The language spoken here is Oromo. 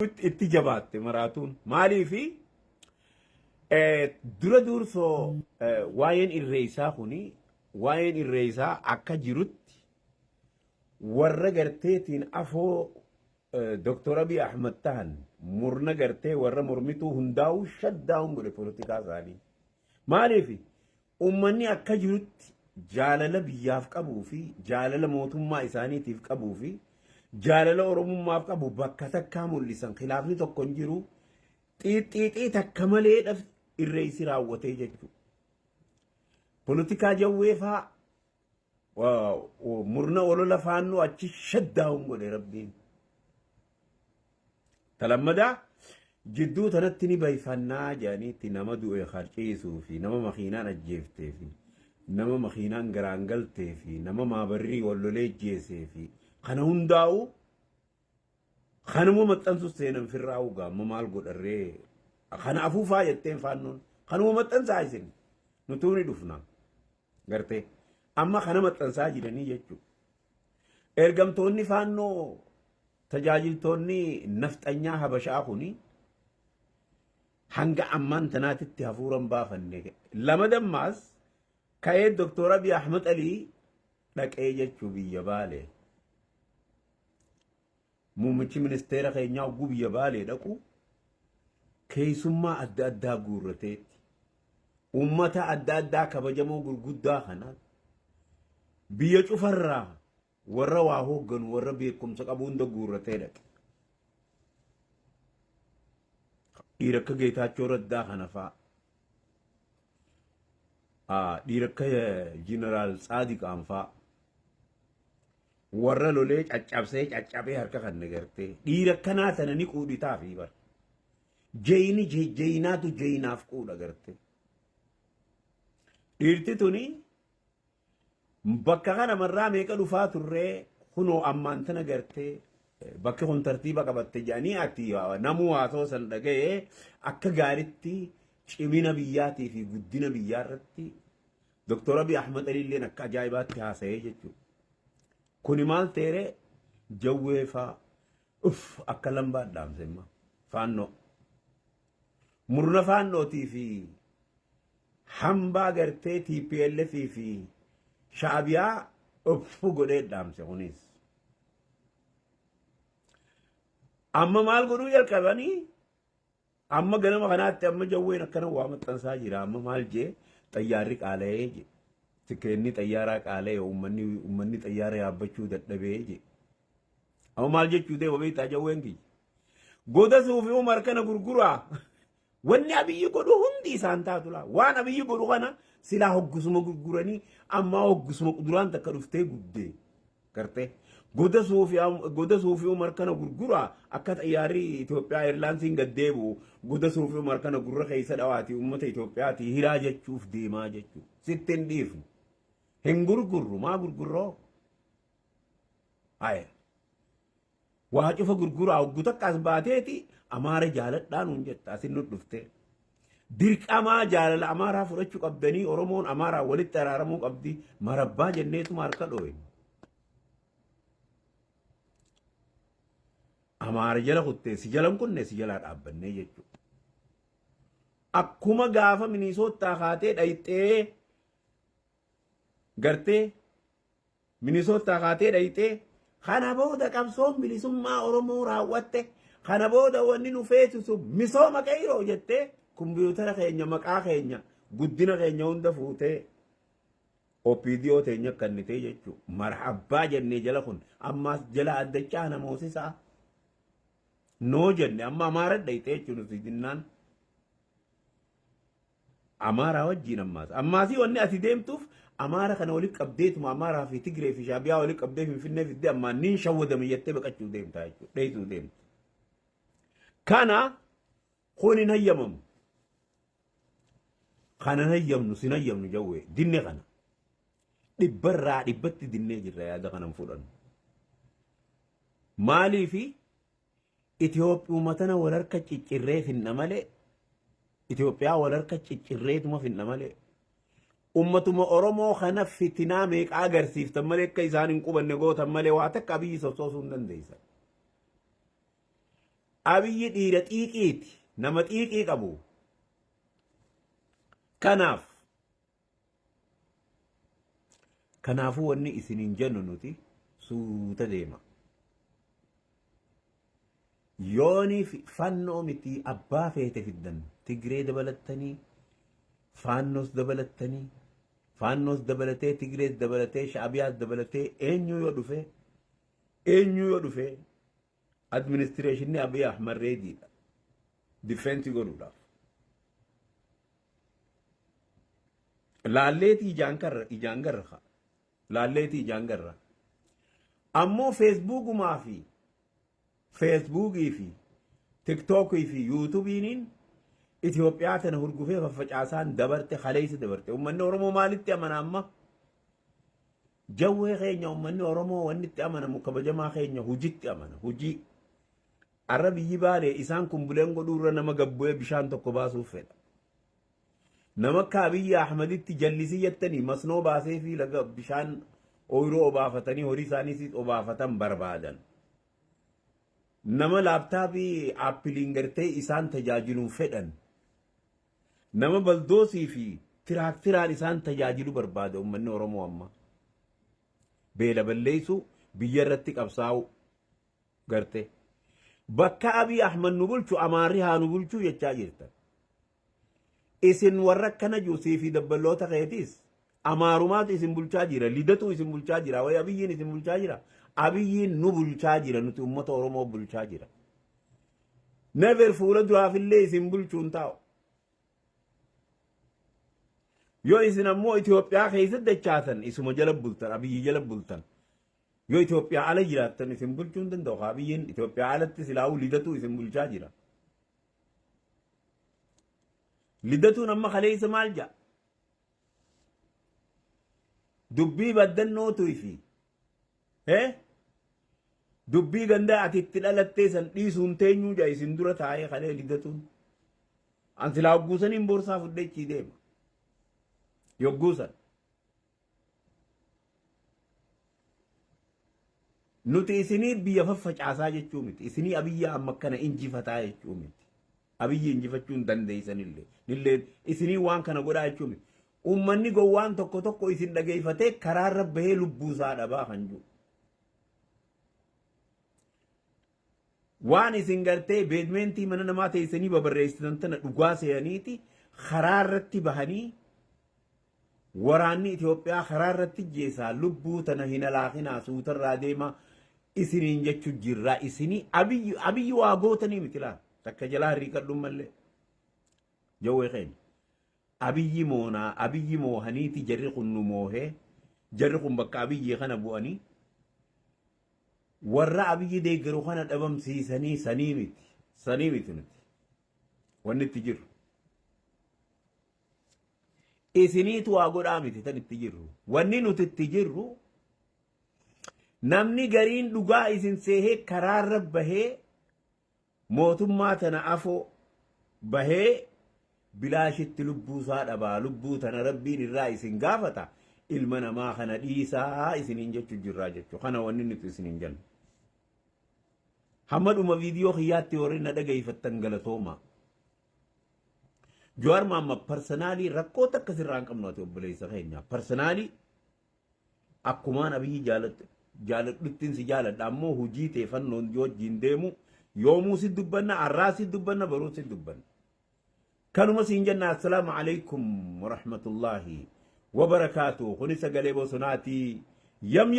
itti jabaatte maraatuun maaliifi dura dursoo waa'een irreessaa kuni waa'een irreessaa akka jirutti warra garteetiin afoo Dr. Abiy Ahmed ta'an murna gartee warra mormituu hundaa'u shaddaa'uun godhe poolitikaa isaanii maaliifi ummanni akka jirutti jaalala biyyaaf qabuu fi jaalala mootummaa isaaniitiif qabuu fi jaalala oromummaaf qabu bakka takkaa mul'isan khilaafni tokko hin jiru xiixxiixii takka malee dhaf irreessi raawwatee jechuudha. Poolitikaa jawweefaa murna olola faannoo achi shaddaa'uun godhe rabbiin. Talammadaa jidduu tanatti ni bayfannaa jedhaniitti nama du'e harciisuu fi nama makiinaan ajjeeftee fi nama makiinaan garaan galtee fi nama maabarrii wallolee jeesee fi kana hundaa'u kanuma maxxansu seenan firraa'u gaamma maal godharree kana afuufaa jetteen faannoon kanuma maxxansaa isin nutuu ni dhufna gartee amma kana maxxansaa jiranii jechuudha. Ergamtoonni faannoo tajaajiltoonni nafxanyaa habashaa kuni hanga ammaan tanaatitti hafuuran baafanne lama dammaas ka'ee Dr. Abiy Ahmed Alii dhaqee jechuu biyya Baalee. Muummichi ministeera keenyaa ugguu biyya Baalee dhaqu keessummaa adda addaa guurrateetti ummata adda addaa kabajamoo gurguddaa kanaan biyya cufarraa warra waa hoogganu warra beekumsa qabu hunda guurratee dhaqe. Dhiira akka Geetaachoo Raddaa kana fa'a. Dhiira akka Jeneraal Tsaadiqaan fa'a. Warra lolee caccabee harka kan nagartee dhiira akkanaa sana ni quudhitaa fi bar jeyinaatu jeyinaaf quudha garte dhiirti tuni bakka kana marraa meeqa dhufaa turree kunoo ammaan tana gartee bakki kun tartiiba qabatte jedhanii ati namuu haasoo san dhaga'ee akka gaaritti cimina biyyaatii fi guddina biyyaa irratti Dr. Abiy Ahmed Alii akka ajaa'ibaatti haasa'ee jechuudha. Kuni maal teere jawweefaa akka lambaan dhaamsemma faannoo murna faannootii fi hambaa gartee TPLF fi shaabiyaa godhee dhaamse kunis. Amma maal godhuu jalqabanii amma ganama kanaatti amma jawween akkana waa maxxansaa jira amma maal jee xayyaarri qaala'ee jee. Tikeenni xayyaaraa qaalee uummanni xayyaara yaabbachuu dadhabee je. Amma maal jechuu ta'e wabeetaa jawween kiyya. Goda suufi Umar kana gurguraa. Wanni Abiyyi godhu hundi isaan taatu laa. Waan Abiyyi godhu kana silaa hoggasuma gurguranii ammaa hoggasuma quduraan takka dhuftee guddee. Gartee goda suufi Umar kana gurguraa akka xayyaarri Itoophiyaa Eerlaansiin gaddeebu goda suufi Umar kana gurra keessa dhawaatii uummata Itoophiyaati hiraa jechuuf deemaa jechuudha. Sittiin dhiifnu. Hin gurgurru maa gurgurroo? Aya. Waa cufa gurguraa hoggu takkaas baateeti Amaara jaaladhaan hun jetta asin nu dhufte. Dirqamaa jaalala Amaaraa fudhachuu qabdanii Oromoon Amaaraa walitti araaramuu qabdi marabbaa jenneetuma harka dhooye. Amaara jala kuttee si jalan kunne si jalaa dhaabbannee jechuudha. Akkuma gaafa Minisoottaa kaatee dhayxee gartee Minisoottaa kaatee dhayxee kana booda qabsoon bilisummaa Oromoo raawwatte kana booda wanni nu feesisu misooma qeyroo jettee kumbiyuutara keenya maqaa keenya guddina keenya hunda fuutee OPDO teenya kannitee jechuudha. Marhabbaa jennee jala kun ammaas jala addachaa namoosisaa noo jenne amma Amaara dhayxee jechuun nuti jinnaan. Amaaraa wajjin ammaasii wanni ati deemtuuf Amaara kana walitti qabdeetuma Amaaraa fi Tigree fi Shaabiyaa walitti qabdee Finfinnee fiddee ammaan niin shawwadame jettee baqachuu deemtaa jechuudha. Dheetuu deemtu. Kana kun hin hayyamamu. Kana hin hayyamnu sin hayyamnu jawwee dinne kana. Dhibbarraa dhibbatti dinnee jirra yaada kanan fudhannu. Maaliifi Itoophiyaa tana wal harka ciccirree finna malee Itoophiyaa wal harka ciccirreetuma finna malee ummatuma Oromoo kana fitinaa meeqaa agarsiiftan malee akka isaan hin qubanne gootan malee waa takka Abiyyi sosoosuu hin dandeessan. abiyyi dhiira xiiqiiti nama xiiqii qabu kanaafuu wanni isiniin jennu nuti suuta deema yooni fannoo miti abbaa feete fiddan tigree dabalattanii faannos dabalatee tigrees dabalatee shaabiyaas dabalatee eenyu yoo dhufe administreeshinni Abiy Ahmed reediidha difeensi godhuudhaaf laalleetii ijaan garra ammoo feesbuukii fi tiktookii fi yuutuubiiniin Itoophiyaa tana hurgufee faffacaasaan dabarte khaleessa dabarte ummanni Oromoo maalitti amana amma jawwee keenya ummanni Oromoo wanni itti amanamu kabajamaa keenya hujitti amana hujii arabiyyi baale isaan kumbuleen godhuurra nama gabbu'ee bishaan tokko baasuuf fedha nama akka Abiy Ahmeditti jallisii jettanii masnoo baasee fi laga bishaan ooyiruu obaafatanii horii isaaniis obaafatan barbaadan nama laaptaappii aappiliin gartee isaan tajaajiluun fedhan nama baldoosii fi tiraaktiraan isaan tajaajilu barbaada ummanni Oromoo amma beela balleessu biyya irratti qabsaa'u garte bakka Abiy Ahmed nu bulchu amaarri haa nu bulchu jechaa jirtan isin warra kana juusii fi dabballoota keetis amaarumaatu isin bulchaa jira lidatu isin bulchaa jira way Abiyyiin isin bulchaa jira Abiyyiin nu bulchaa jira nuti ummata Oromoo bulchaa jira never fuula duraafillee isin bulchuun taa'u yoo isin ammoo Itoophiyaa keessatti dachaatan isuma jala bultan Abiyyi jala bultan yoo Itoophiyaa ala jiraattan isin bulchuun danda'u Abiyyiin Itoophiyaa alatti silaa'u lidatu isin bulchaa jira lidatuun amma khaleessa maal jaa dubbii baddannootu fi dubbii gandaa ati itti dhalattee san dhiisuun teenyuu jaa isin dura taa'ee khalee lidatuun an silaa hogguusaniin boorsaa fudhechii deema yogguusan nuti isinii biyya faffacaasaa jechuu miti isinii Abiyyi amma kana injifataa jechuu miti Abiyyi injifachuun dandeeysanillee isinii waan kana godhaa jechuu miti ummanni gowwaan tokko isin dhageeffatee karaarra bahee lubbuusaa dhabaa kan jiru waan isin gartee beedmentii mana namaa teessanii babarreessitan tana dhugaa seeyaniiti karaarratti bahanii waraanni Itoophiyaa karaarratti jeesaa lubbuu tana hin alaakinaa suutarraa deema isiniin jechuu jirraa isinii Abiyyi waa gootanii miti laa takka jalaa hirriiqadhuun mallee jawwee keenya Abiyyi moohaniiti jarri kun nu moohee jarri kun bakka Abiyyi kana bu'anii warra Abiyyi deeggaru kana dhabamsiisanii sanii miti nuti wanni itti jiru isiniitu waa godhaa miti tan itti jirru wanni nuti itti jirru namni gariin dhugaa isin seehee karaarra bahee mootummaa tana afoo bahee bilaashitti lubbuusaa dhabaa lubbuu tana rabbiin irraa isin gaafata ilma namaa kana dhiisaa isiniin jechuu jirraa jechuu kana wanni nuti isiniin jennu hamma dhuma viidiyoo kiyyaatti warri na dhageeffattan galatooma Jawaar Mohaammed personaalii rakkoota akkasirraa hin qabnu ati obboleessa keenya personaalii akkumaan Abiyyi jaaladhuttiin si jaaladha ammoo hujii teeffannoon wajjin deemu yoomuu si dubbanna arraa si dubbanna baruu si dubbanna kanuma siin jenna assalaamu alaykum wa rahmatullahi wa barakaatuh kuni sagalee bosonaatii yam